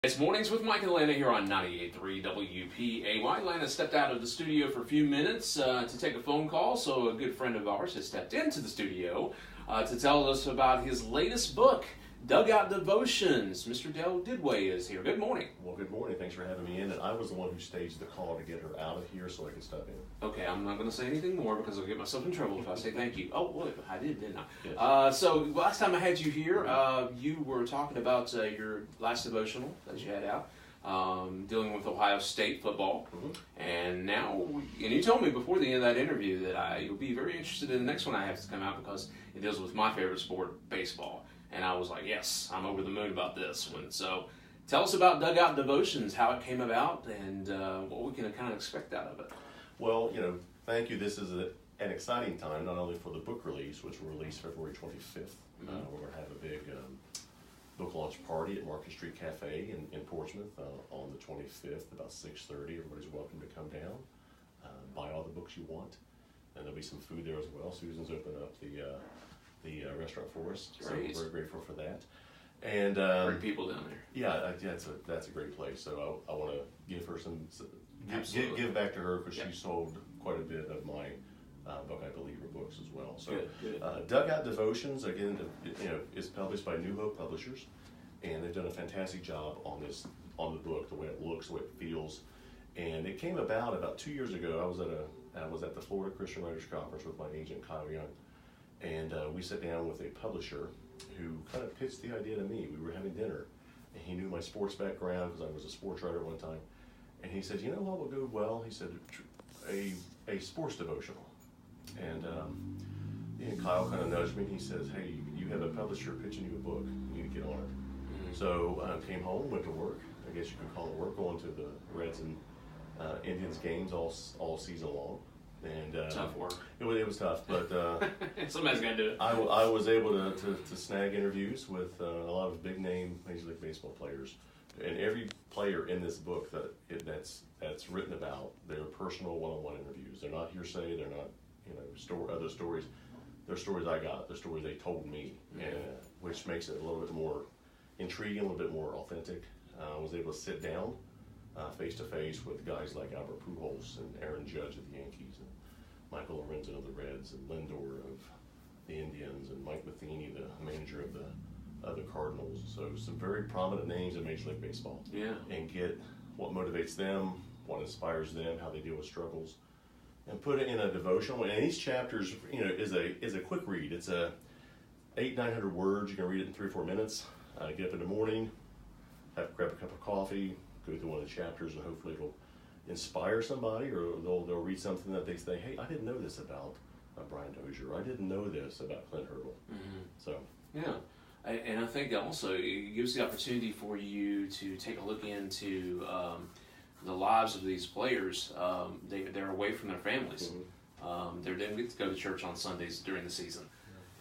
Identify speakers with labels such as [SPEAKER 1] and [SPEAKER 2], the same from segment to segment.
[SPEAKER 1] It's Mornings with Mike and Lana here on 98.3 WPAY. Lana stepped out of the studio for a few minutes to take a phone call, so a good friend of ours has stepped into the studio to tell us about his latest book, Dugout Devotions. Mr. Duduit is here. Good morning.
[SPEAKER 2] Well, good morning. Thanks for having me in. And I was the one who staged the call to get her out of here so I could step in.
[SPEAKER 1] Okay, I'm not going to say anything more because I'll get myself in trouble if I say thank you. Oh, look, I did, didn't I?
[SPEAKER 2] Yes.
[SPEAKER 1] So last time I had you here, you were talking about your last devotional that you had out, dealing with Ohio State football. Mm-hmm. And now, and you told me before the end of that interview that you'll be very interested in the next one I have to come out because it deals with my favorite sport, baseball. And I was like, yes, I'm over the moon about this one. So tell us about Dugout Devotions, how it came about, and what we can kind of expect out of it.
[SPEAKER 2] Well, thank you. This is an exciting time, not only for the book release, which will release February 25th. Mm-hmm. We're going to have a big book launch party at Market Street Cafe in Portsmouth on the 25th, about 6:30. Everybody's welcome to come down, buy all the books you want. And there'll be some food there as well. Susan's opened up the restaurant for us,
[SPEAKER 1] great.
[SPEAKER 2] So we're grateful for that. And
[SPEAKER 1] great people down there.
[SPEAKER 2] Yeah, that's a great place. So I want to give her give back to her because she sold quite a bit of my book, I believe, her books as well. So
[SPEAKER 1] good.
[SPEAKER 2] Dugout Devotions, again, is published by New Hope Publishers, and they've done a fantastic job on the book, the way it looks, the way it feels. And it came about 2 years ago. I was at the Florida Christian Writers Conference with my agent Kyle Young. And we sat down with a publisher who kind of pitched the idea to me. We were having dinner, and he knew my sports background because I was a sports writer at one time. And he said, what would go well? He said, a sports devotional. And Kyle kind of nudged me, and he says, hey, you have a publisher pitching you a book. You need to get on it. Mm-hmm. So I came home, went to work. I guess you could call it work, going to the Reds and Indians games all season long. And
[SPEAKER 1] tough work.
[SPEAKER 2] It was tough, but
[SPEAKER 1] somebody's got to do it.
[SPEAKER 2] I was able to snag interviews with a lot of big name Major League Baseball players, and every player in this book that's written about their personal one-on-one interviews. They're not hearsay. They're not other stories. They're stories I got. They're stories they told me, and which makes it a little bit more intriguing, a little bit more authentic. I was able to sit down face to face with guys like Albert Pujols and Aaron Judge of the Yankees, and Michael Lorenzen of the Reds, and Lindor of the Indians, and Mike Matheny, the manager of the Cardinals. So some very prominent names in Major League Baseball.
[SPEAKER 1] Yeah. And
[SPEAKER 2] get what motivates them, what inspires them, how they deal with struggles, and put it in a devotional. And each chapter is a quick read. It's 800-900 words. You can read it in 3 or 4 minutes. Get up in the morning, grab a cup of coffee, go through one of the chapters, and hopefully it'll inspire somebody, or they'll read something that they say, hey, I didn't know this about Brian Dozier, or I didn't know this about Clint Hurdle. Mm-hmm. So
[SPEAKER 1] yeah, and I think also it gives the opportunity for you to take a look into the lives of these players. They're away from their families. Mm-hmm. They didn't get to go to church on Sundays during the season.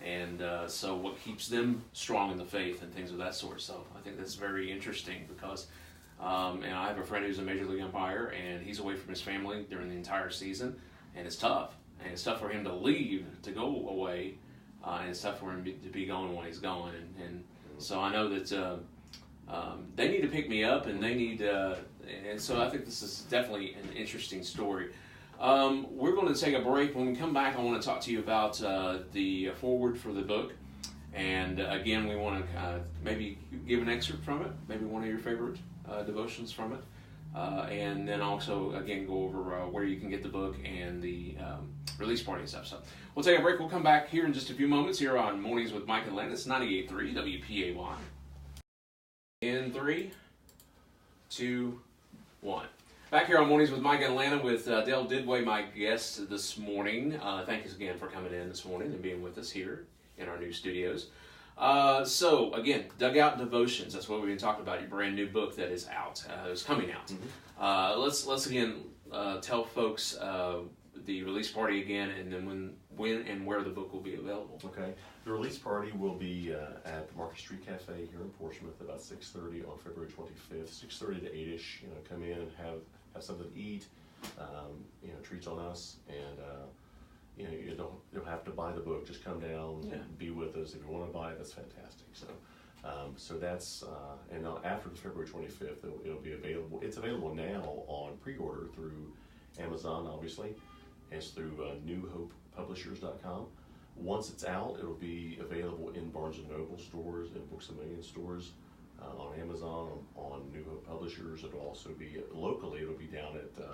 [SPEAKER 1] And so what keeps them strong in the faith and things of that sort. So I think that's very interesting because and I have a friend who's a Major League umpire, and he's away from his family during the entire season, and it's tough. And it's tough for him to leave, to go away, and it's tough for him to be going when he's gone. And so I know that they need to pick me up, and they need, and so I think this is definitely an interesting story. We're going to take a break. When we come back, I want to talk to you about the foreword for the book. And again, we want to maybe give an excerpt from it, maybe one of your favorite devotions from it. And then also, again, go over where you can get the book and the release party and stuff. So we'll take a break. We'll come back here in just a few moments here on Mornings with Mike and Lana. It's 98.3 WPAY. In 3, 2, 1. Back here on Mornings with Mike and Lana with Dale Duduit, my guest this morning. Thank you again for coming in this morning and being with us here in our new studios. So again, Dugout Devotions. That's what we've been talking about. Your brand new book that is out. It's coming out. Mm-hmm. Let's again tell folks the release party again, and then when and where the book will be available.
[SPEAKER 2] Okay. The release party will be at Market Street Cafe here in Portsmouth about 6:30 on February 25th. 6:30 to 8ish. Come in, have something to eat. Treats on us, and you don't have to buy the book. Just come down, and be with us. If you want to buy it, that's fantastic. So So that's, and after February 25th, it'll be available. It's available now on pre-order through Amazon, obviously, and it's through newhopepublishers.com. Once it's out, it'll be available in Barnes & Noble stores and Books A Million stores, on Amazon, on New Hope Publishers. It'll also be, locally, it'll be down at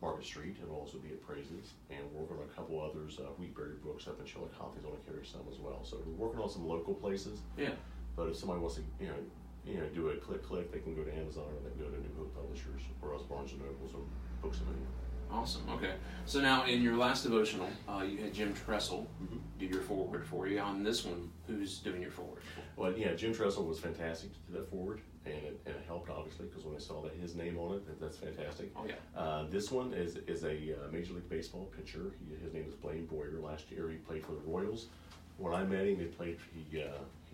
[SPEAKER 2] Market Street. It'll also be at Praises, and we're working on a couple others. Wheatberry Books up in Chillicothe is going to carry some as well. So we're working on some local places.
[SPEAKER 1] Yeah.
[SPEAKER 2] But if somebody wants to, do a click, they can go to Amazon or they can go to New Hope Publishers or else Barnes & Nobles or Books A Million.
[SPEAKER 1] Awesome. Okay. So now, in your last devotional, you had Jim Tressel do your foreword for you. On this one, who's doing your foreword?
[SPEAKER 2] Well, yeah, Jim Tressel was fantastic to do that foreword, and it helped obviously because when I saw that his name on it, that's fantastic.
[SPEAKER 1] Oh yeah.
[SPEAKER 2] This one is a Major League Baseball pitcher. His name is Blaine Boyer. Last year he played for the Royals. When I met him, he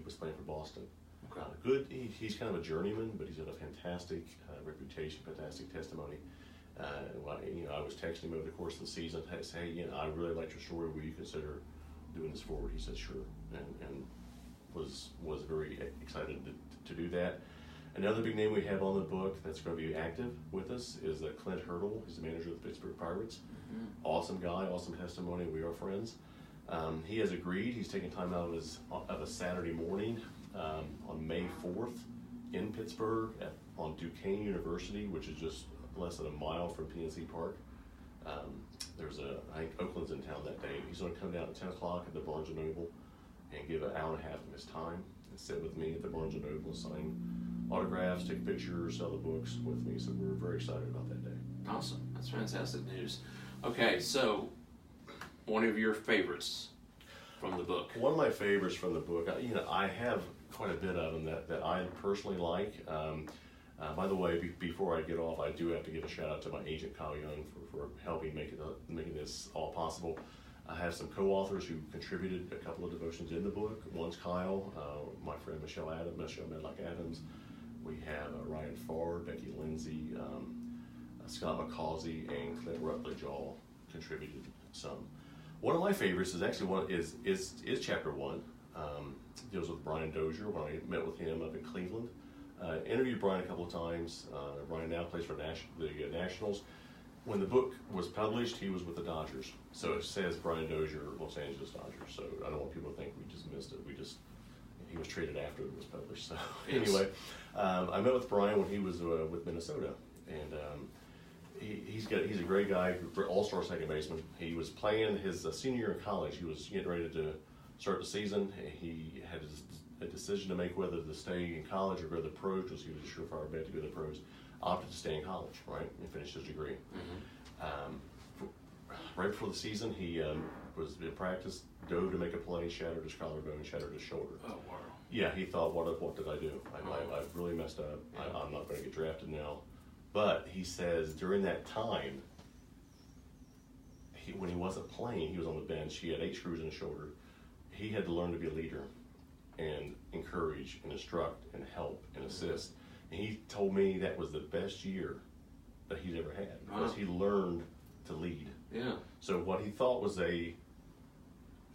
[SPEAKER 2] was playing for Boston.
[SPEAKER 1] Okay.
[SPEAKER 2] Good. He's kind of a journeyman, but he's got a fantastic reputation, fantastic testimony. I was texting him over the course of the season, hey, I really liked your story. Will you consider doing this forward? He said sure, and was very excited to do that. Another big name we have on the book that's going to be active with us is Clint Hurdle. He's the manager of the Pittsburgh Pirates. Mm-hmm. Awesome guy, awesome testimony. We are friends. He has agreed. He's taking time out of a Saturday morning on May 4th in Pittsburgh on Duquesne University, which is just less than a mile from PNC Park. I think Oakland's in town that day. He's going to come down at 10 o'clock at the Barnes & Noble and give an hour and a half of his time and sit with me at the Barnes & Noble and sign autographs, take pictures, sell the books with me. So we're very excited about that day.
[SPEAKER 1] Awesome. That's fantastic news. Okay, so one of your favorites from the book.
[SPEAKER 2] One of my favorites from the book, I have quite a bit of them that I personally like. By the way, before I get off, I do have to give a shout out to my agent Kyle Young for helping making this all possible. I have some co-authors who contributed a couple of devotions in the book. One's Kyle, my friend Michelle Medlock Adams. We have Ryan Farr, Becky Lindsay, Scott McCausey, and Clint Rutledge all contributed some. One of my favorites is actually is chapter 1. Deals with Brian Dozier when I met with him up in Cleveland. Interviewed Brian a couple of times. Brian now plays for the Nationals. When the book was published, he was with the Dodgers. So it says Brian Dozier, Los Angeles Dodgers. So I don't want people to think we just missed it. He was traded after it was published. So anyway, I met with Brian when he was with Minnesota, and he's a great guy, all-star second baseman. He was playing his senior year in college. He was getting ready to start the season. He had a decision to make whether to stay in college or go to the pros, because he was a surefire bet to go to the pros. Opted to stay in college, right, and finish his degree. Mm-hmm. Right before the season, he was in practice, dove to make a play, shattered his collarbone, shattered his shoulder. Oh, wow. Yeah, he thought, what did I do? I've really messed up. Yeah. I'm not going to get drafted now. But he says during that time, when he wasn't playing, he was on the bench, he had 8 screws in his shoulder. He had to learn to be a leader and encourage and instruct and help and assist. And he told me that was the best year that he's ever had, because he learned to lead. Yeah. So what he thought was a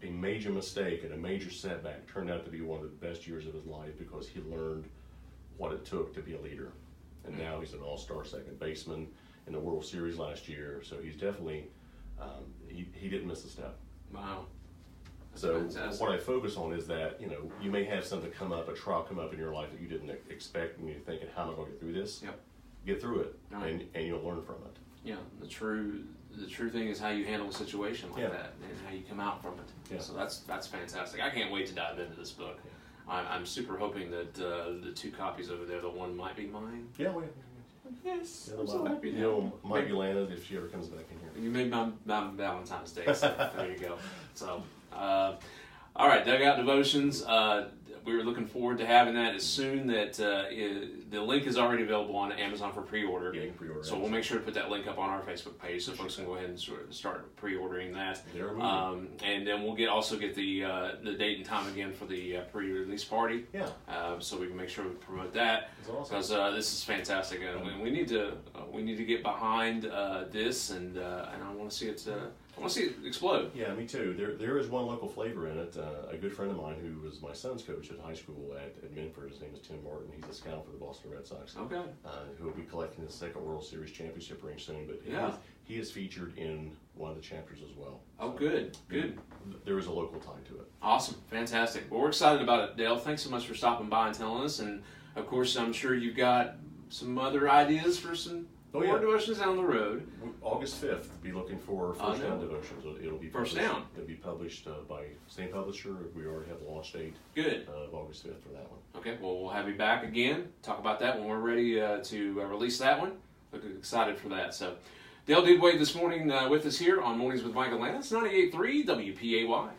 [SPEAKER 2] major mistake and a major setback turned out to be one of the best years of his life, because he learned what it took to be a leader. And now he's an all-star second baseman in the World Series last year. So he's definitely, he didn't miss a step. Wow. So fantastic. What I focus on is that, you may have something come up, a trial come up in your life that you didn't expect, and you're thinking, how am I going to get through this? Yep. Get through it, right. and you'll learn from it. Yeah, the true thing is how you handle a situation like that, and how you come out from it. Yeah. So that's fantastic. I can't wait to dive into this book. Yeah. I'm super hoping that the 2 copies over there, the one might be mine. Yeah, yes. I'm so happy now. Might be Lana's if she ever comes back in here. You made my Valentine's Day, so there you go. So, all right, Dugout Devotions. We were looking forward to having that as soon that
[SPEAKER 1] the link is already available on Amazon for pre-order.
[SPEAKER 2] Yeah, you can pre-order.
[SPEAKER 1] So we'll make sure to put that link up on our Facebook page so folks can go ahead and start pre-ordering that. And then we'll also get the date and time again for the pre-release party.
[SPEAKER 2] Yeah.
[SPEAKER 1] So we can make sure we promote that.
[SPEAKER 2] That's awesome.
[SPEAKER 1] Because this is fantastic, and we need to get behind this, and I want to see it. I want to see it explode.
[SPEAKER 2] Yeah, me too. There is one local flavor in it. A good friend of mine who was my son's coach at high school at Minford, his name is Tim Martin. He's a scout for the Boston Red Sox.
[SPEAKER 1] Okay.
[SPEAKER 2] Who will be collecting his second World Series championship ring soon. But he is featured in one of the chapters as well.
[SPEAKER 1] Oh, so good.
[SPEAKER 2] There is a local tie to it.
[SPEAKER 1] Awesome. Fantastic. Well, we're excited about it, Dale. Thanks so much for stopping by and telling us. And, of course, I'm sure you've got some other ideas for some more devotions down the road.
[SPEAKER 2] August 5th, be looking for First Down Devotions. It'll be
[SPEAKER 1] First Down.
[SPEAKER 2] It'll be published by same publisher. We already have the launch date.
[SPEAKER 1] Good.
[SPEAKER 2] Of August 5th for that one.
[SPEAKER 1] Okay, well, we'll have you back again. Talk about that when we're ready to release that one. Looking excited for that. So, Dale Duduit this morning with us here on Mornings with Mike Atlanta. It's 98.3 WPAY.